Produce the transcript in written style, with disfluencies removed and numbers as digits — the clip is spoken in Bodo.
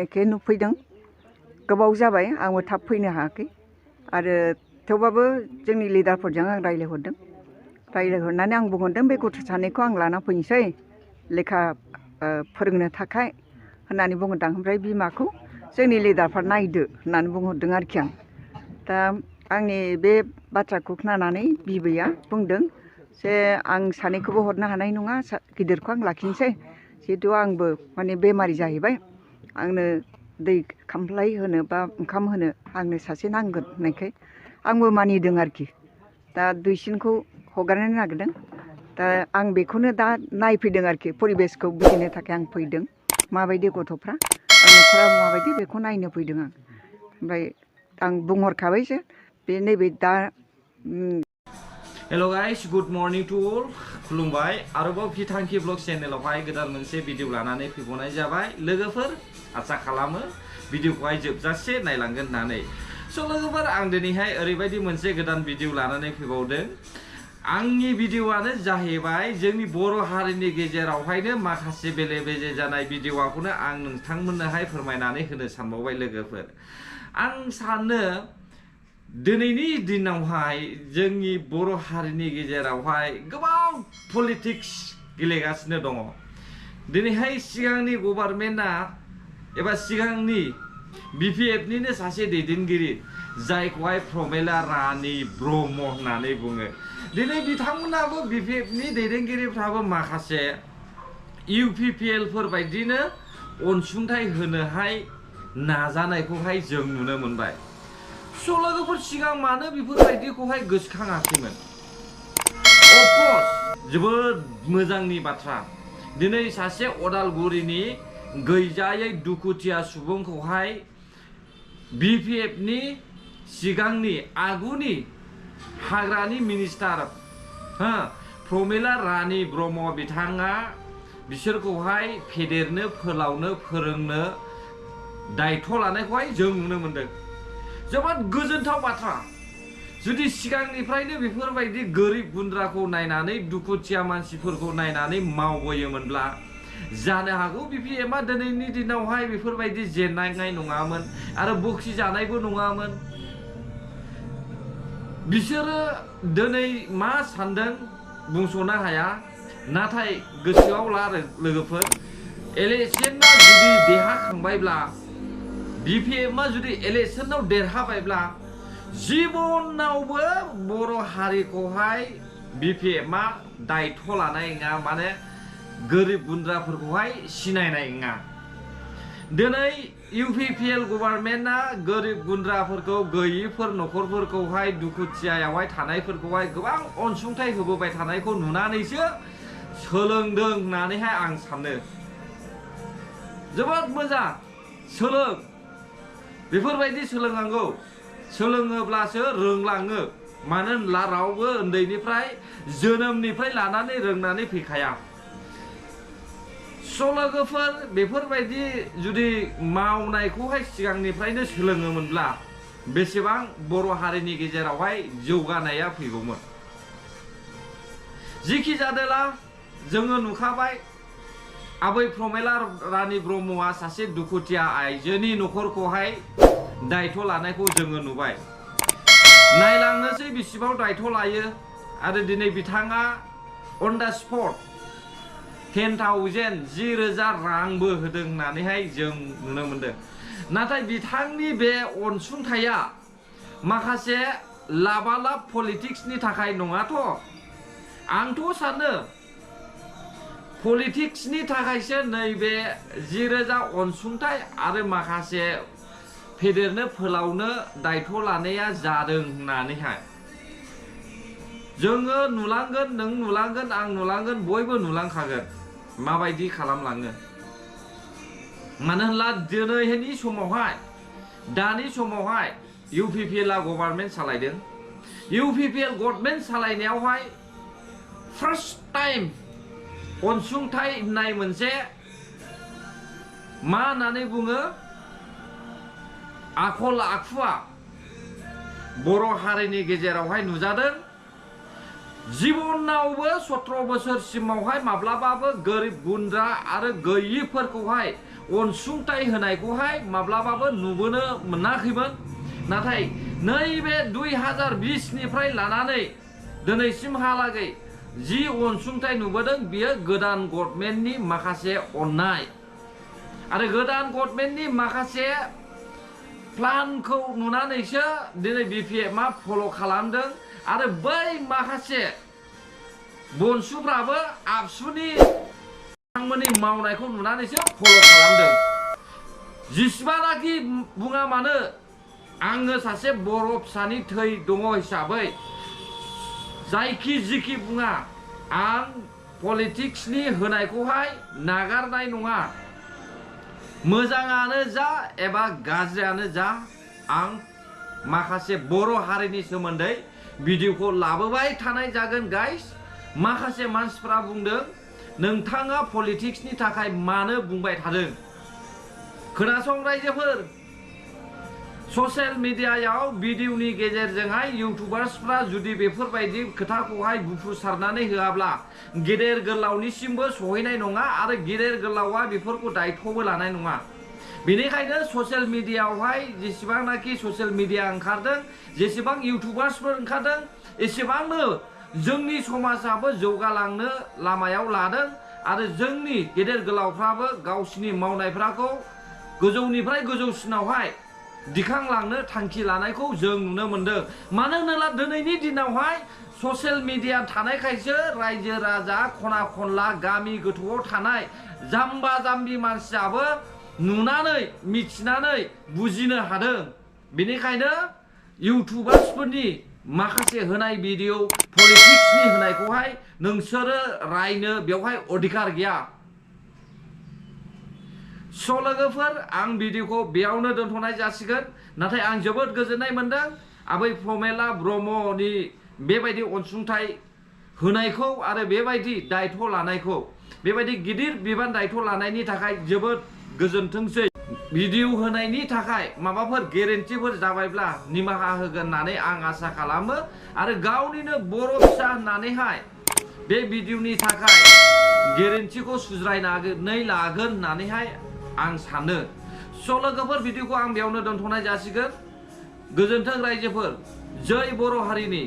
एखे नुफैदों गोबाव जाबाय आंबो थाब फैनो हायाखै आरो थेवबाबो जोंनि लिडारफोरजों आं रायज्लायहरदों रायज्लायहरनानै आं बुंहरदों बे गथ' सानैखौ आं लाना फैनोसै लेखा फोरोंनो थाखाय होननानै बुंहरदों ओमफ्राय बिमाखौ जोंनि लिडारफ्रा नायदो होननानै बुंहरदों आरोखि आं दा आंनि बे बाथ्राखौ खोनानानै बिबैया बुंदों जे आं सानैखौबो हरनो हानाय नङा गिदिरखौ आं लाखिनोसै जिहेतु आंबो माने बेमारि जाहैबाय आंनो दै खामफ्लाय होनो बा ओंखाम होनो आंनो सासे नांगोन होननायखाय आंबो मानिदों आरोखि दा दुइसिनखौ हगारनो नागिरदों दा आं बेखौनो दा नायफैदों आरोखि परिबेसखौ बुजिनो थाखाय आं फैदों माबायदि गथ'फ्रा न'खरा माबायदि बेखौ नायनो फैदों आं ओमफ्राय आं बुंहरखाबाय जे बे नैबे दा hello' guys good morning to all खुलुमबाय आरोबाव भिटांकि ब्लग चेनेलावहाय गोदान मोनसे भिडिअ लानानै फैबावनाय जाबाय लोगोफोर आसा खालामो भिडिअखौहाय जोबजासे नायलांगोन होननानै स' लोगोफोर आं दिनैहाय ओरैबायदि मोनसे गोदान भिडिअ लानानै फैबावदों आंनि भिडिअआनो जाहैबाय जोंनि बर' हारिनि गेजेरावहायनो माखासे बेले बेजे जानाय भिडिअखौनो आं नोंथांमोननोहाय फोरमायनानै होनो सानबावबाय लोगोफोर आं सानो दिनैनि दिनावहाय जोंनि बर' हारिनि गेजेरावहाय गोबां पलिटिक्स गेलेगासिनो दङ दिनैहाय सिगांनि गभर्नमेन्टआ एबा सिगांनि बिपिएफनिनो सासे दैदेनगिरि जायखौहाय प्रमेला रानि ब्रह्म होननानै बुङो दिनै बिथांमोनाबो बिपिएफनि दैदेनगिरिफ्राबो माखासे इउपिपिएलफोर बायदिनो अनसुंथाइ होनोहाय नाजानायखौहाय जों नुनो मोनबाय स' लोगोफोर सिगां मानो बेफोरबायदिखौहाय गोसोखाङाखैमोन अफकर्स जोबोद मोजांनि बाथ्रा दिनै सासे अदालगुरिनि गैजायै दुखुथिया सुबुंखौहाय बिपिएफनि सिगांनि आगुनि हाग्रानि मिनिस्टार प्रमेला रानि ब्रह्म बिथाङा बिसोरखौहाय फेदेरनो फोलावनो फोरोंनो दायथ' लानायखौहाय जों नुनो मोनदों जोबोद गोजोनथाव बाथ्रा जुदि सिगांनिफ्रायनो बेफोरबायदि गोरिब गुन्द्राखौ नायनानै दुखुथिया मानसिफोरखौ नायनानै मावबोयोमोनब्ला जानो हागौ बिपिएफआ दिनैनि दिनावहाय बेफोरबायदि जेननाय नङामोन आरो बखि जानायबो नङामोन बिसोरो दिनै मा सानदों बुंस'नो हाया नाथाय गोसोआव ला लोगोफोर इलेक्शना जुदि देरहाखांबायब्ला बिपिएफआ जुदि इलेक्शनाव देरहाबायब्ला जिबनावबो बर' हारिखौहाय बिपिएफआ दायथ' लानाय नङा माने गोरिब गुन्द्राफोरखौहाय सिनायनाय नङा दिनै इउपिपिएल गभर्नमेन्टआ गोरिब गुन्द्राफोरखौ गैयिफोर न'खरफोरखौहाय दुखुथियायावहाय थानायफोरखौहाय गोबां अनसुंथाइ होबोबाय थानायखौ नुनानैसो सोलोंदों होननानैहाय आं सानो जोबोद मोजां सोलों बेफोरबायदि सोलोंनांगौ सोलोङोब्लासो रोंलाङो मानो होनब्ला रावबो उन्दैनिफ्राय जोनोमनिफ्राय लानानै रोंनानै फैखाया स' लोगोफोर बेफोरबायदि जुदि मावनायखौहाय सिगांनिफ्रायनो सोलोङोमोनब्ला बेसेबां बर' हारिनि गेजेरावहाय जौगानाया फैगौमोन जिखि जादोला जोङो नुखाबाय आबै प्रमेला रानि ब्रह्मआ सासे दुखुथिया आइजोनि न'खरखौहाय दायथ' लानायखौ जोङो नुबाय नायलांनोसै बेसेबां दायथ' लायो आरो दिनै बिथाङा अन दा स्पट 10,000 10,000 रांबो होदों होननानैहाय जों नुनो मोनदों नाथाय बिथांनि बे अनसुंथाइया माखासे लाबालाब पलिटिक्सनि थाखाय नङाथ' आंथ' सानो पलिटिक्सनि थाखायसो नैबे 10,000 अनसुंथाइ आरो माखासे फेदेरनो फोलावनो दायथ' लानाया जादों होननानैहाय जोङो नुलांगोन नों नुलांगोन आं नुलांगोन बयबो नुलांखागोन माबायदि खालामलाङो मानो होनब्ला दिनैनि समावहाय दानि समावहाय इउपिपिएलआ गभर्नमेन्ट सालायदों इउपिपिएल गभर्नमेन्ट सालायनायावहाय फार्स्ट टाइम अनसुंथाइ होननाय मोनसे मा होननानै बुङो आखल आखुआ बर' हारिनि गेजेरावहाय नुजादों जिबनावबो 17 बोसोरसिमावहाय माब्लाबाबो गोरिब गुन्द्रा आरो गैयिफोरखौहाय अनसुंथाइ होनायखौहाय माब्लाबाबो नुबोनो मोनाखैमोन। नाथाय नैबे 2020 निफ्राय लानानै दिनैसिमहालागै जि अनसुंथाइ नुबोदों बियो गोदान गभर्नमेन्टनि माखासे अननाय आरो गोदान गभर्नमेन्टनि माखासे प्लानखौ नुनानैसो दिनै बिपिएफआ फल' खालामदों आरो बै माखासे बनसुफ्राबो आबसुनि बिथांमोननि मावनायखौ नुनानैसो फल' खालामदों। जेसेबांनाखि बुङा मानो आङो सासे बर' फिसानि थै दङ हिसाबै जायखि जिखि बुङा आं पलिटिक्सनि होनायखौहाय नागारनाय नङा। मोजाङानो जा एबा गाज्रियानो जा आं माखासे बर' हारिनि सोमोन्दै भिडिअखौ लाबोबाय थानाय जागोन गाइस। माखासे मानसिफ्रा बुंदों नोंथाङा पलिटिक्सनि थाखाय मानो बुंबाय थादों? खोनासं रायजोफोर, ससियेल मिडियायाव भिडिअनि गेजेरजोंहाय इउटुबार्सफ्रा जुदि बेफोरबायदि खोथाखौहाय बुफ्रुसारनानै होआब्ला गेदेर गोलावनिसिमबो सहैनाय नङा आरो गेदेर गोलावा बेफोरखौ दायथ'बो लानाय नङा। बेनिखायनो ससियेल मिडियायावहाय जेसेबांनाखि ससियेल मिडिया ओंखारदों, जेसेबां इउटुबार्सफोर ओंखारदों, एसेबांनो जोंनि समाजाबो जौगालांनो लामायाव लादों आरो जोंनि गेदेर गोलावफ्राबो गावसिनि मावनायफोरखौ गोजौनिफ्राय गोजौसिनावहाय दिखांलांनो थांखि लानायखौ जों नुनो मोनदों। मानो होनोब्ला दिनैनि दिनावहाय ससियेल मिडिया थानायखायसो रायजो राजा खना खनला गामि गोथौआव थानाय जाम्बा जाम्बि मानसियाबो नुनानै मिथिनानै बुजिनो हादों। बेनिखायनो इउटुबार्सफोरनि माखासे होनाय भिडिअ पलिटिक्सनि होनायखौहाय नोंसोरो रायनो बेवहाय अधिकार गैया। स' लोगोफोर, आं भिडिअखौ बेयावनो दोनथ'नाय जासिगोन। नाथाय आं जोबोद गोजोननाय मोनदों आबै प्रमेला ब्रह्मनि बेबायदि अनसुंथाइ होनायखौ आरो बेबायदि दायथ' लानायखौ, बेबायदि गिदिर बिबान दायथ' लानायनि थाखाय जोबोद गोजोनथोंसै। भिडिअ होनायनि थाखाय माबाफोर गेरेन्टिफोर जाबायब्ला निमाहा होगोन होननानै आं आसा खालामो आरो गावनिनो बर' फिसा होननानैहाय बे भिडिअनि थाखाय गेरेन्टिखौ सुज्रायनानै लागोन होननानैहाय आं सानो। स' लोगोफोर, भिडिअखौ आं बेयावनो दोनथ'नाय जासिगोन। गोजोन्थों रायजोफोर, जै बर' हारिनि।